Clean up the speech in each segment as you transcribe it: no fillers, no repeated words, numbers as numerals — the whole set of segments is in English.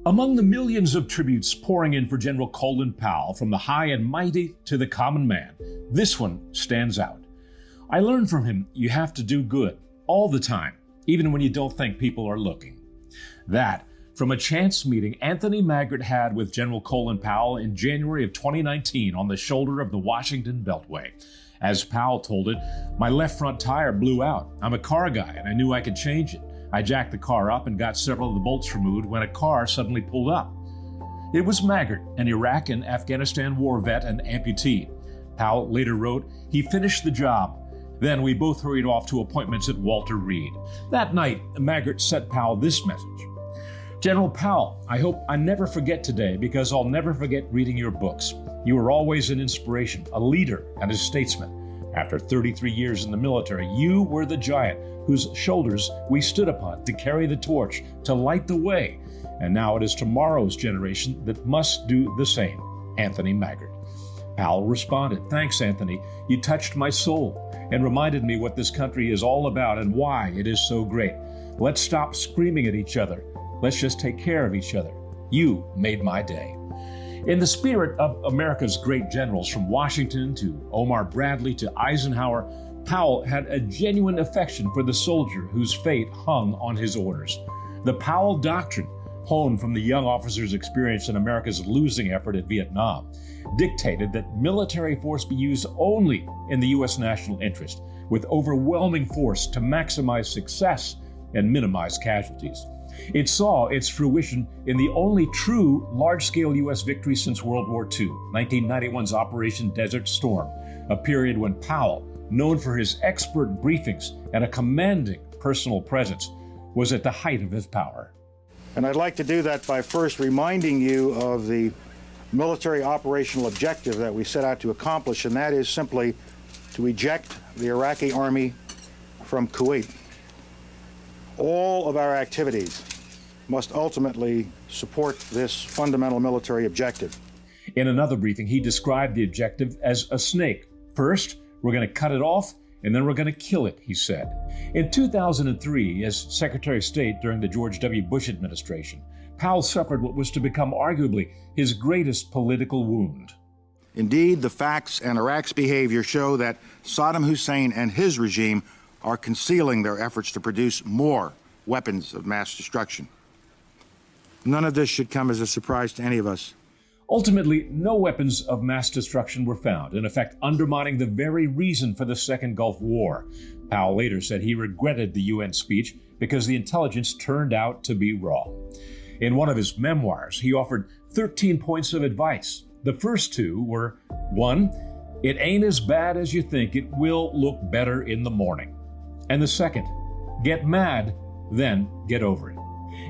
Among the millions of tributes pouring in for General Colin Powell, from the high and mighty to the common man, this one stands out. I learned from him you have to do good all the time, even when you don't think people are looking. That, from a chance meeting Anthony Maggart had with General Colin Powell in January of 2019 on the shoulder of the Washington Beltway. As Powell told it, my left front tire blew out. I'm a car guy and I knew I could change it. I jacked the car up and got several of the bolts removed when a car suddenly pulled up. It was Maggart, an Iraq and Afghanistan war vet and amputee. Powell later wrote, he finished the job. Then we both hurried off to appointments at Walter Reed. That night, Maggart sent Powell this message. General Powell, I hope I never forget today because I'll never forget reading your books. You were always an inspiration, a leader, and a statesman. After 33 years in the military, you were the giant whose shoulders we stood upon to carry the torch, to light the way. And now it is tomorrow's generation that must do the same. Anthony Maggart. Powell responded, thanks, Anthony. You touched my soul and reminded me what this country is all about and why it is so great. Let's stop screaming at each other. Let's just take care of each other. You made my day. In the spirit of America's great generals, from Washington to Omar Bradley to Eisenhower, Powell had a genuine affection for the soldier whose fate hung on his orders. The Powell Doctrine, honed from the young officer's experience in America's losing effort at Vietnam, dictated that military force be used only in the U.S. national interest, with overwhelming force to maximize success and minimize casualties. It saw its fruition in the only true large-scale U.S. victory since World War II, 1991's Operation Desert Storm, a period when Powell, known for his expert briefings and a commanding personal presence, was at the height of his power. And I'd like to do that by first reminding you of the military operational objective that we set out to accomplish, and that is simply to eject the Iraqi army from Kuwait. All of our activities must ultimately support this fundamental military objective. In another briefing, he described the objective as a snake. First, we're going to cut it off, and then we're going to kill it, he said. In 2003, as Secretary of State during the George W. Bush administration, Powell suffered what was to become arguably his greatest political wound. Indeed, the facts and Iraq's behavior show that Saddam Hussein and his regime are concealing their efforts to produce more weapons of mass destruction. None of this should come as a surprise to any of us. Ultimately, no weapons of mass destruction were found, in effect undermining the very reason for the Second Gulf War. Powell later said he regretted the UN speech because the intelligence turned out to be wrong. In one of his memoirs, he offered 13 points of advice. The first two were, 1, it ain't as bad as you think. It will look better in the morning. And the second, get mad, then get over it.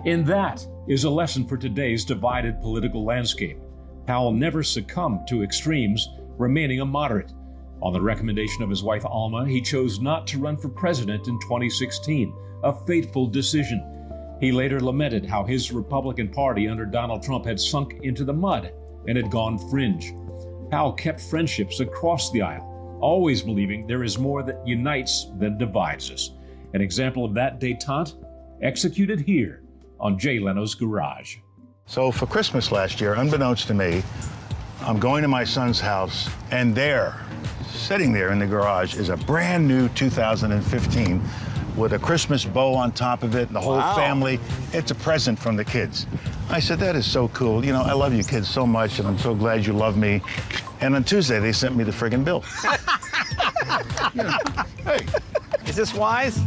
In that is a lesson for today's divided political landscape. Powell never succumbed to extremes, remaining a moderate. On the recommendation of his wife Alma, he chose not to run for president in 2016, a fateful decision. He later lamented how his Republican Party under Donald Trump had sunk into the mud and had gone fringe. Powell kept friendships across the aisle, always believing there is more that unites than divides us. An example of that détente executed here on Jay Leno's Garage. So for Christmas last year, unbeknownst to me, I'm going to my son's house, and there, sitting there in the garage, is a brand new 2015 with a Christmas bow on top of it, and the whole family. It's a present from the kids. I said, that is so cool. You know, I love you kids so much, and I'm so glad you love me. And on Tuesday, they sent me the friggin' bill. Hey. Is this wise?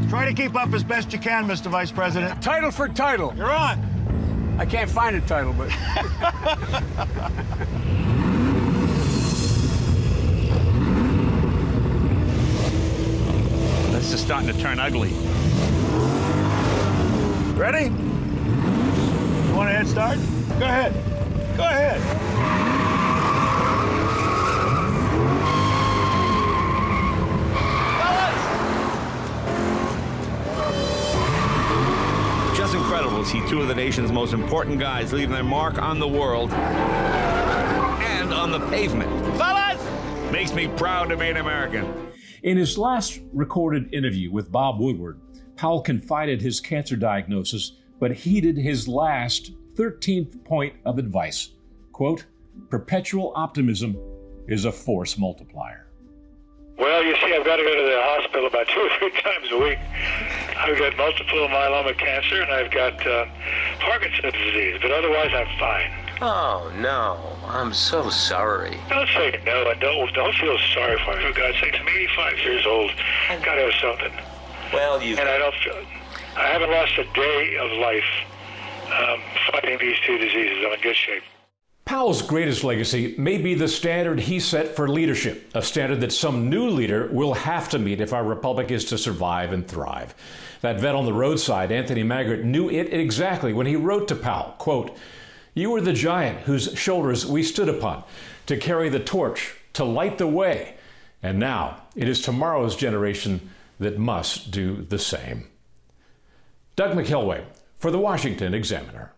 Try to keep up as best you can, Mr. Vice President. Title for title. You're on. I can't find a title, but... This is starting to turn ugly. Ready? You want a head start? Go ahead. Go ahead. Just incredible to see two of the nation's most important guys leaving their mark on the world and on the pavement. Fellas! Makes me proud to be an American. In his last recorded interview with Bob Woodward, Powell confided his cancer diagnosis, but heeded his last 13th point of advice. Quote, perpetual optimism is a force multiplier. Well, you see, I've got to go to the hospital about 2 or 3 times a week. I've got multiple myeloma cancer, and I've got Parkinson's disease, but otherwise I'm fine. Oh, no. I'm so sorry. Don't say no, and don't feel sorry for me. For God's sake, I'm 85 years old. Got to have something. Well, And I haven't lost a day of life fighting these 2 diseases. I'm in good shape. Powell's greatest legacy may be the standard he set for leadership, a standard that some new leader will have to meet if our republic is to survive and thrive. That vet on the roadside, Anthony Maggart, knew it exactly when he wrote to Powell, quote, you were the giant whose shoulders we stood upon to carry the torch, to light the way. And now it is tomorrow's generation that must do the same. Doug McKelway for the Washington Examiner.